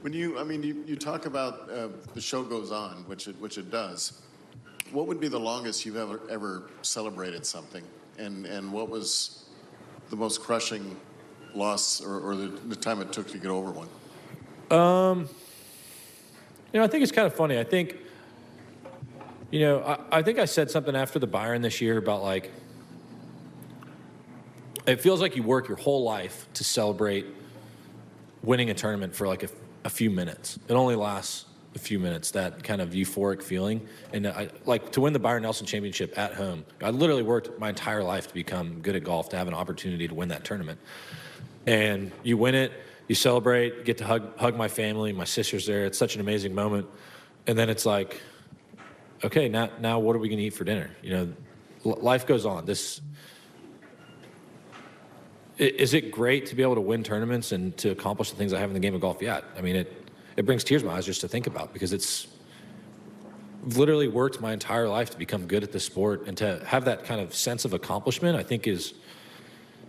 You talk about the show goes on, which it does. What would be the longest you've ever celebrated something, and what was the most crushing loss or the time it took to get over one? I think it's kind of funny. I think, I think I said something after the Byron this year about like, it feels like you work your whole life to celebrate winning a tournament for like a few minutes. It only lasts a few minutes, that kind of euphoric feeling. And to win the Byron Nelson Championship at home, I literally worked my entire life to become good at golf, to have an opportunity to win that tournament. And you win it, you celebrate, get to hug my family, my sister's there. It's such an amazing moment. And then it's like, okay, now what are we going to eat for dinner? Life goes on. Is it great to be able to win tournaments and to accomplish the things I have in the game of golf? Yeah. I mean, it brings tears to my eyes just to think about, because it's literally worked my entire life to become good at this sport, and to have that kind of sense of accomplishment, I think is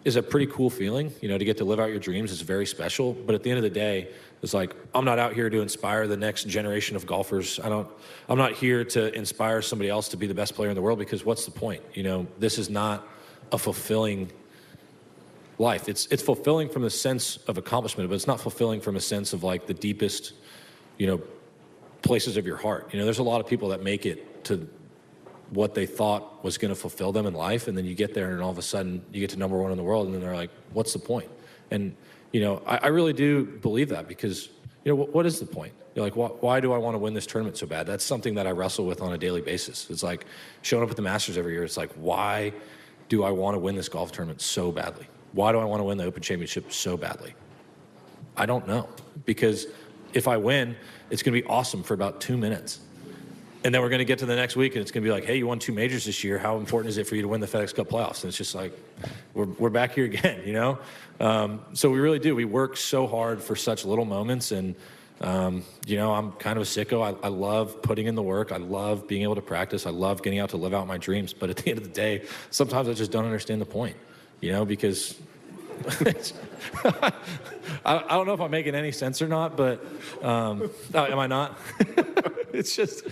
a pretty cool feeling. To get to live out your dreams is very special. But at the end of the day, it's like, I'm not out here to inspire the next generation of golfers. I'm not here to inspire somebody else to be the best player in the world, because what's the point? This is not a fulfilling life. It's fulfilling from the sense of accomplishment, but it's not fulfilling from a sense of like the deepest, places of your heart. There's a lot of people that make it to what they thought was going to fulfill them in life, and then you get there and all of a sudden you get to number one in the world, and then they're like, what's the point? And I really do believe that, because what is the point? You're like, why do I want to win this tournament so bad? That's something that I wrestle with on a daily basis. It's like showing up at the Masters every year. It's like, why do I want to win this golf tournament so badly? Why do I want to win the Open Championship so badly? I don't know. Because if I win, it's going to be awesome for about 2 minutes. And then we're going to get to the next week, and it's going to be like, hey, you won 2 majors this year. How important is it for you to win the FedEx Cup playoffs? And it's just like, we're back here again, So we really do. We work so hard for such little moments. And, I'm kind of a sicko. I love putting in the work. I love being able to practice. I love getting out to live out my dreams. But at the end of the day, sometimes I just don't understand the point. Because I don't know if I'm making any sense or not, but am I not? It's just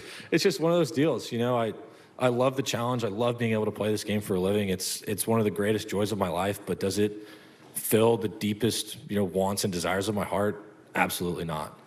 one of those deals. I love the challenge. I love being able to play this game for a living. It's one of the greatest joys of my life. But does it fill the deepest wants and desires of my heart? Absolutely not.